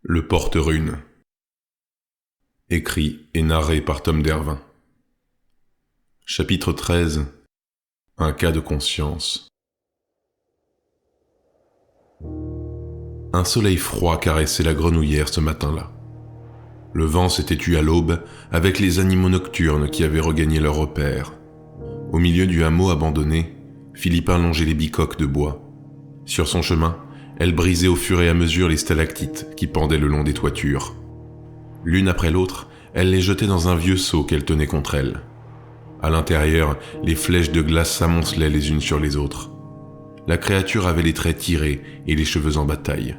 Le porte-rune. Écrit et narré par Tom Dervin. Chapitre 13. Un cas de conscience. Un soleil froid caressait la grenouillère ce matin-là. Le vent s'était tu à l'aube avec les animaux nocturnes qui avaient regagné leur repère. Au milieu du hameau abandonné, Philippin longeait les bicoques de bois. Sur son chemin, elle brisait au fur et à mesure les stalactites qui pendaient le long des toitures. L'une après l'autre, elle les jetait dans un vieux seau qu'elle tenait contre elle. À l'intérieur, les flèches de glace s'amoncelaient les unes sur les autres. La créature avait les traits tirés et les cheveux en bataille.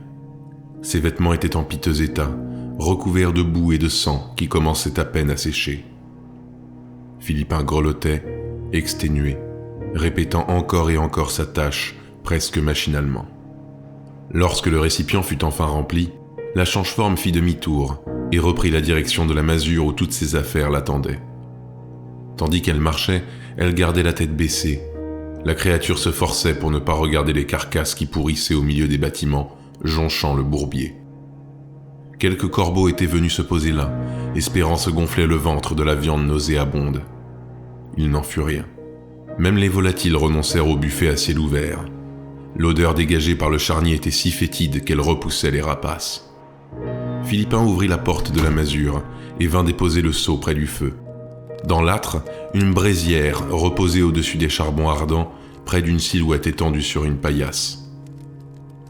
Ses vêtements étaient en piteux état, recouverts de boue et de sang qui commençaient à peine à sécher. Philippin grelottait, exténué, répétant encore et encore sa tâche, presque machinalement. Lorsque le récipient fut enfin rempli, la change-forme fit demi-tour et reprit la direction de la masure où toutes ses affaires l'attendaient. Tandis qu'elle marchait, elle gardait la tête baissée. La créature se forçait pour ne pas regarder les carcasses qui pourrissaient au milieu des bâtiments, jonchant le bourbier. Quelques corbeaux étaient venus se poser là, espérant se gonfler le ventre de la viande nauséabonde. Il n'en fut rien. Même les volatiles renoncèrent au buffet à ciel ouvert. L'odeur dégagée par le charnier était si fétide qu'elle repoussait les rapaces. Philippin ouvrit la porte de la masure et vint déposer le seau près du feu. Dans l'âtre, une braisière reposait au-dessus des charbons ardents, près d'une silhouette étendue sur une paillasse.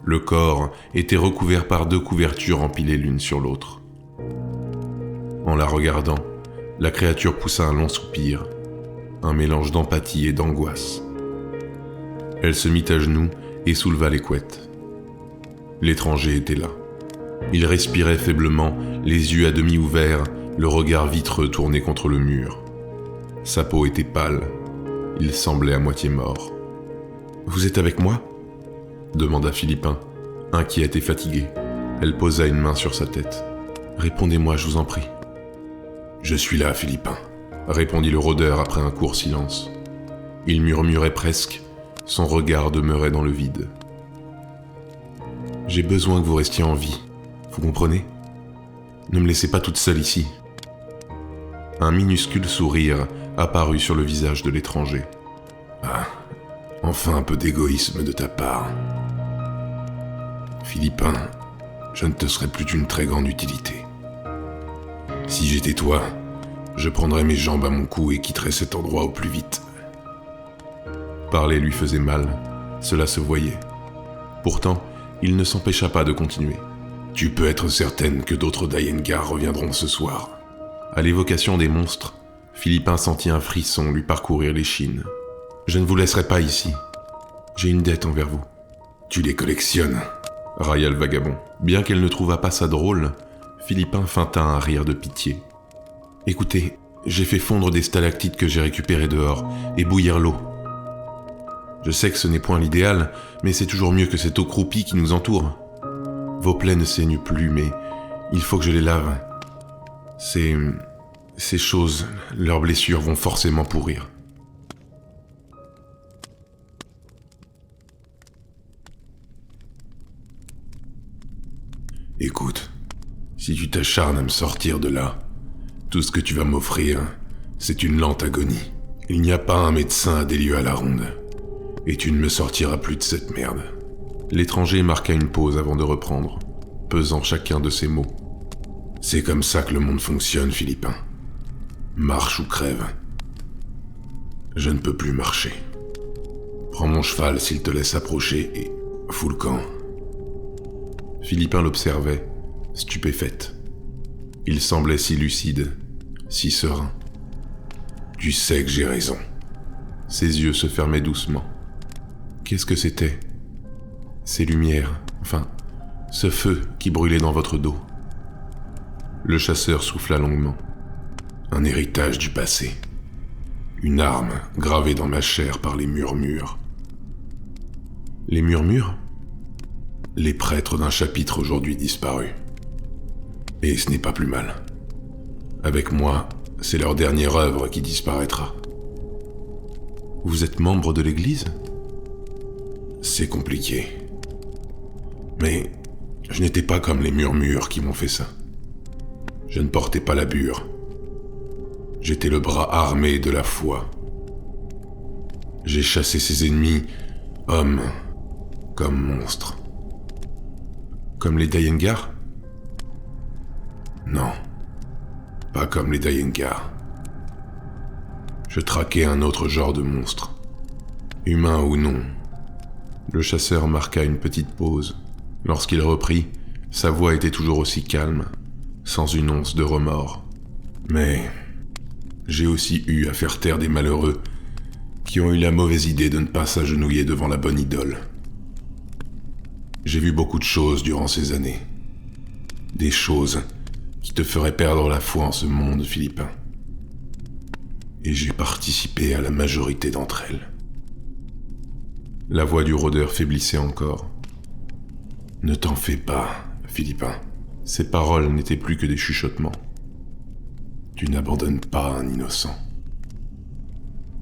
Le corps était recouvert par 2 couvertures empilées l'une sur l'autre. En la regardant, la créature poussa un long soupir, un mélange d'empathie et d'angoisse. Elle se mit à genoux et souleva les couettes. L'étranger était là. Il respirait faiblement, les yeux à demi ouverts, le regard vitreux tourné contre le mur. Sa peau était pâle. Il semblait à moitié mort. « Vous êtes avec moi ?» demanda Philippin, inquiète et fatiguée. Elle posa une main sur sa tête. « Répondez-moi, je vous en prie. »« Je suis là, Philippin, » répondit le rôdeur après un court silence. Il murmurait presque, son regard demeurait dans le vide. « J'ai besoin que vous restiez en vie, vous comprenez ? Ne me laissez pas toute seule ici. » Un minuscule sourire apparut sur le visage de l'étranger. « Ah, enfin un peu d'égoïsme de ta part. Philippin, je ne te serais plus d'une très grande utilité. Si j'étais toi, je prendrais mes jambes à mon cou et quitterais cet endroit au plus vite. » Parler lui faisait mal, cela se voyait. Pourtant, il ne s'empêcha pas de continuer. « Tu peux être certaine que d'autres Dayengar reviendront ce soir. » À l'évocation des monstres, Philippin sentit un frisson lui parcourir l'échine. « Je ne vous laisserai pas ici. J'ai une dette envers vous. »« Tu les collectionnes ?» railla le vagabond. Bien qu'elle ne trouvât pas ça drôle, Philippin feinta un rire de pitié. « Écoutez, j'ai fait fondre des stalactites que j'ai récupérées dehors et bouillir l'eau. Je sais que ce n'est point l'idéal, mais c'est toujours mieux que cette eau croupie qui nous entoure. Vos plaies ne saignent plus, mais il faut que je les lave. Ces choses, leurs blessures vont forcément pourrir. » « Écoute, si tu t'acharnes à me sortir de là, tout ce que tu vas m'offrir, c'est une lente agonie. Il n'y a pas un médecin à des lieux à la ronde. Et tu ne me sortiras plus de cette merde. » L'étranger marqua une pause avant de reprendre, pesant chacun de ses mots. « C'est comme ça que le monde fonctionne, Philippin. Marche ou crève. Je ne peux plus marcher. Prends mon cheval s'il te laisse approcher et fous le camp. » Philippin l'observait, stupéfaite. Il semblait si lucide, si serein. « Tu sais que j'ai raison. » Ses yeux se fermaient doucement. Qu'est-ce que c'était ? Ces lumières, enfin, ce feu qui brûlait dans votre dos. Le chasseur souffla longuement. Un héritage du passé. Une arme gravée dans ma chair par les murmures. Les murmures ? Les prêtres d'un chapitre aujourd'hui disparu. Et ce n'est pas plus mal. Avec moi, c'est leur dernière œuvre qui disparaîtra. Vous êtes membre de l'église ? C'est compliqué. Mais Je n'étais pas comme les murmures qui m'ont fait ça. Je ne portais pas la bure. J'étais le bras armé de la foi. J'ai chassé ses ennemis, hommes comme monstres. Comme les Dayengar ? Non, pas comme les Dayengar. Je traquais un autre genre de monstre, humain ou non. Le chasseur marqua une petite pause. Lorsqu'il reprit, sa voix était toujours aussi calme, sans une once de remords. Mais j'ai aussi eu à faire taire des malheureux qui ont eu la mauvaise idée de ne pas s'agenouiller devant la bonne idole. J'ai vu beaucoup de choses durant ces années. Des choses qui te feraient perdre la foi en ce monde philippin. Et j'ai participé à la majorité d'entre elles. La voix du rôdeur faiblissait encore. Ne t'en fais pas, Philippin. Ces paroles n'étaient plus que des chuchotements. Tu n'abandonnes pas un innocent.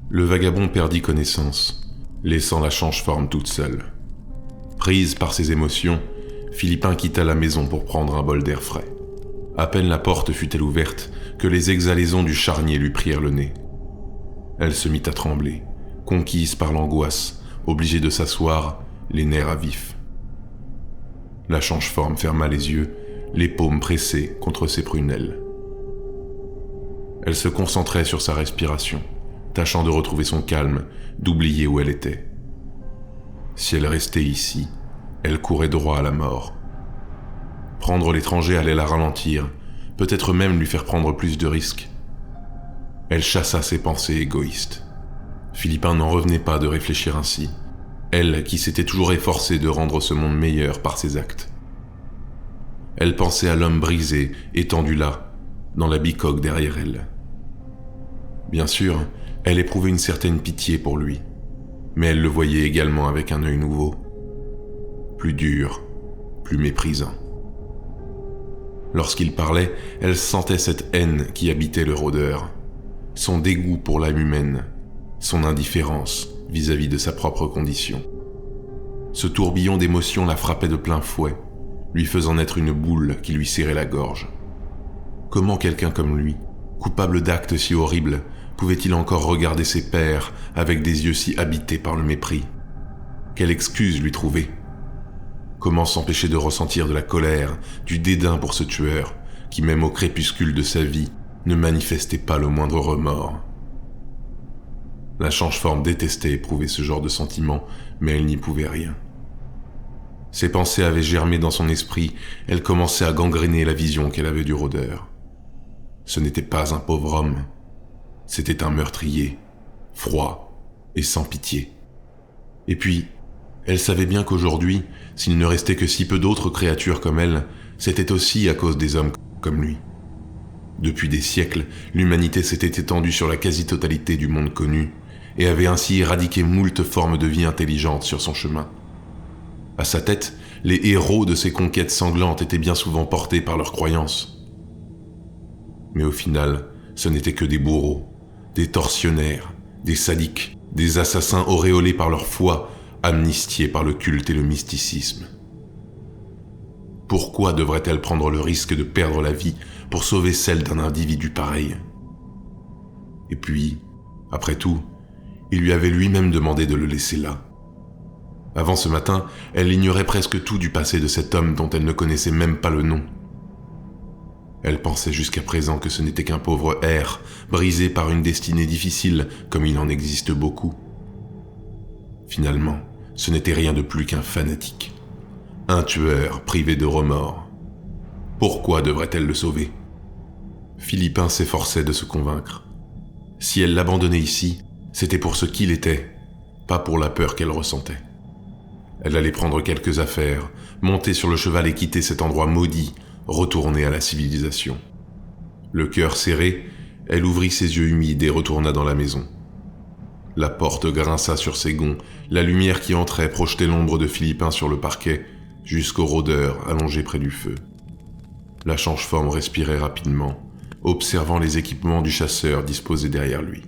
Le vagabond perdit connaissance, laissant la change-forme toute seule. Prise par ses émotions, Philippin quitta la maison pour prendre un bol d'air frais. À peine la porte fut-elle ouverte que les exhalaisons du charnier lui prirent le nez. Elle se mit à trembler, conquise par l'angoisse, obligée de s'asseoir, les nerfs à vif. La change-forme ferma les yeux, les paumes pressées contre ses prunelles. Elle se concentrait sur sa respiration, tâchant de retrouver son calme, d'oublier où elle était. Si elle restait ici, elle courait droit à la mort. Prendre l'étranger allait la ralentir, peut-être même lui faire prendre plus de risques. Elle chassa ses pensées égoïstes. Philippin n'en revenait pas de réfléchir ainsi, elle qui s'était toujours efforcée de rendre ce monde meilleur par ses actes. Elle pensait à l'homme brisé, étendu là, dans la bicoque derrière elle. Bien sûr, elle éprouvait une certaine pitié pour lui, mais elle le voyait également avec un œil nouveau, plus dur, plus méprisant. Lorsqu'il parlait, elle sentait cette haine qui habitait le rôdeur, son dégoût pour l'âme humaine, son indifférence vis-à-vis de sa propre condition. Ce tourbillon d'émotions la frappait de plein fouet, lui faisant naître une boule qui lui serrait la gorge. Comment quelqu'un comme lui, coupable d'actes si horribles, pouvait-il encore regarder ses pairs avec des yeux si habités par le mépris ? Quelle excuse lui trouver ? Comment s'empêcher de ressentir de la colère, du dédain pour ce tueur, qui même au crépuscule de sa vie, ne manifestait pas le moindre remords ? La change-forme détestait éprouver ce genre de sentiment, mais elle n'y pouvait rien. Ses pensées avaient germé dans son esprit, elle commençait à gangréner la vision qu'elle avait du rôdeur. Ce n'était pas un pauvre homme, c'était un meurtrier, froid et sans pitié. Et puis, elle savait bien qu'aujourd'hui, s'il ne restait que si peu d'autres créatures comme elle, c'était aussi à cause des hommes comme lui. Depuis des siècles, l'humanité s'était étendue sur la quasi-totalité du monde connu et avait ainsi éradiqué moult formes de vie intelligentes sur son chemin. À sa tête, les héros de ces conquêtes sanglantes étaient bien souvent portés par leurs croyances. Mais au final, ce n'étaient que des bourreaux, des tortionnaires, des sadiques, des assassins auréolés par leur foi, amnistiés par le culte et le mysticisme. Pourquoi devrait-elle prendre le risque de perdre la vie pour sauver celle d'un individu pareil ? Et puis, après tout, il lui avait lui-même demandé de le laisser là. Avant ce matin, elle ignorait presque tout du passé de cet homme dont elle ne connaissait même pas le nom. Elle pensait jusqu'à présent que ce n'était qu'un pauvre hère, brisé par une destinée difficile, comme il en existe beaucoup. Finalement, ce n'était rien de plus qu'un fanatique. Un tueur privé de remords. Pourquoi devrait-elle le sauver ? Philippin s'efforçait de se convaincre. Si elle l'abandonnait ici, c'était pour ce qu'il était, pas pour la peur qu'elle ressentait. Elle allait prendre quelques affaires, monter sur le cheval et quitter cet endroit maudit, retourner à la civilisation. Le cœur serré, elle ouvrit ses yeux humides et retourna dans la maison. La porte grinça sur ses gonds, la lumière qui entrait projetait l'ombre de Philippin sur le parquet, jusqu'au rôdeur allongé près du feu. La change-forme respirait rapidement, observant les équipements du chasseur disposés derrière lui.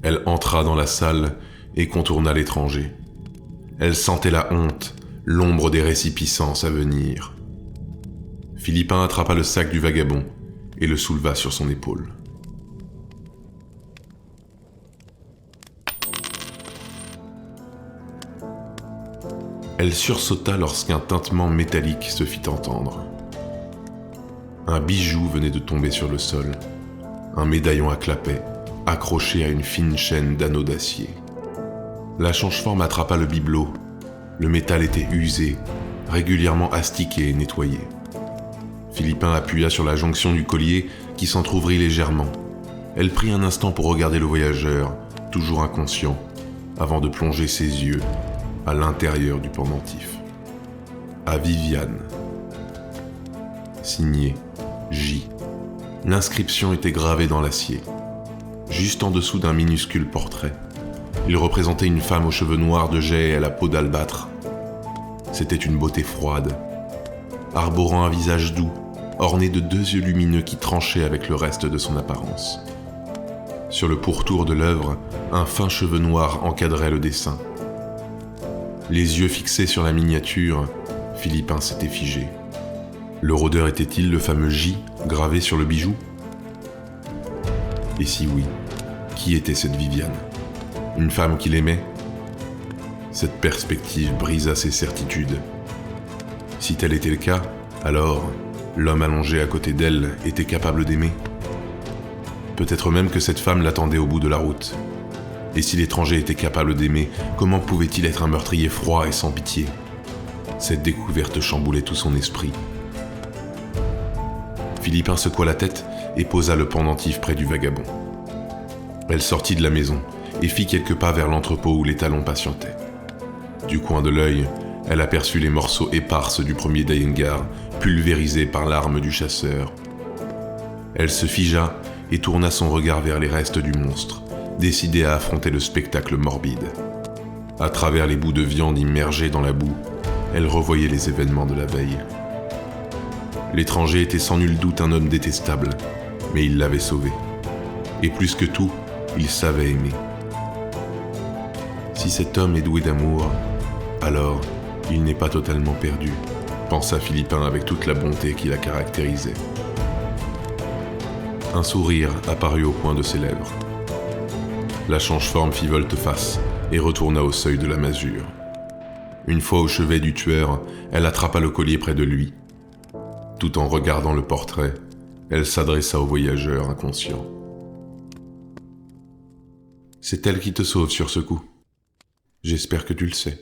Elle entra dans la salle et contourna l'étranger. Elle sentait la honte, l'ombre des résipiscences à venir. Philippin attrapa le sac du vagabond et le souleva sur son épaule. Elle sursauta lorsqu'un tintement métallique se fit entendre. Un bijou venait de tomber sur le sol, un médaillon à clapet, accroché à une fine chaîne d'anneaux d'acier. La change-forme attrapa le bibelot. Le métal était usé, régulièrement astiqué et nettoyé. Philippin appuya sur la jonction du collier qui s'entr'ouvrit légèrement. Elle prit un instant pour regarder le voyageur, toujours inconscient, avant de plonger ses yeux à l'intérieur du pendentif. À Viviane. Signé J. L'inscription était gravée dans l'acier, juste en dessous d'un minuscule portrait. Il représentait une femme aux cheveux noirs de jais et à la peau d'albâtre. C'était une beauté froide, arborant un visage doux, orné de 2 yeux lumineux qui tranchaient avec le reste de son apparence. Sur le pourtour de l'œuvre, un fin cheveu noir encadrait le dessin. Les yeux fixés sur la miniature, Philippin s'était figé. Le rôdeur était-il le fameux J gravé sur le bijou ? Et si oui, qui était cette Viviane ? Une femme qu'il aimait ? Cette perspective brisa ses certitudes. Si tel était le cas, alors l'homme allongé à côté d'elle était capable d'aimer. Peut-être même que cette femme l'attendait au bout de la route. Et si l'étranger était capable d'aimer, comment pouvait-il être un meurtrier froid et sans pitié ? Cette découverte chamboulait tout son esprit. Philippin secoua la tête et posa le pendentif près du vagabond. Elle sortit de la maison et fit quelques pas vers l'entrepôt où les talons patientaient. Du coin de l'œil, elle aperçut les morceaux épars du premier Dayengar, pulvérisés par l'arme du chasseur. Elle se figea et tourna son regard vers les restes du monstre, décidée à affronter le spectacle morbide. À travers les bouts de viande immergés dans la boue, elle revoyait les événements de la veille. L'étranger était sans nul doute un homme détestable, mais il l'avait sauvé. Et plus que tout, il savait aimer. Si cet homme est doué d'amour, alors il n'est pas totalement perdu, pensa Philippin avec toute la bonté qui la caractérisait. Un sourire apparut au coin de ses lèvres. La change-forme fit volte-face et retourna au seuil de la masure. Une fois au chevet du tueur, elle attrapa le collier près de lui. Tout en regardant le portrait, elle s'adressa au voyageur inconscient. « C'est elle qui te sauve sur ce coup. J'espère que tu le sais. »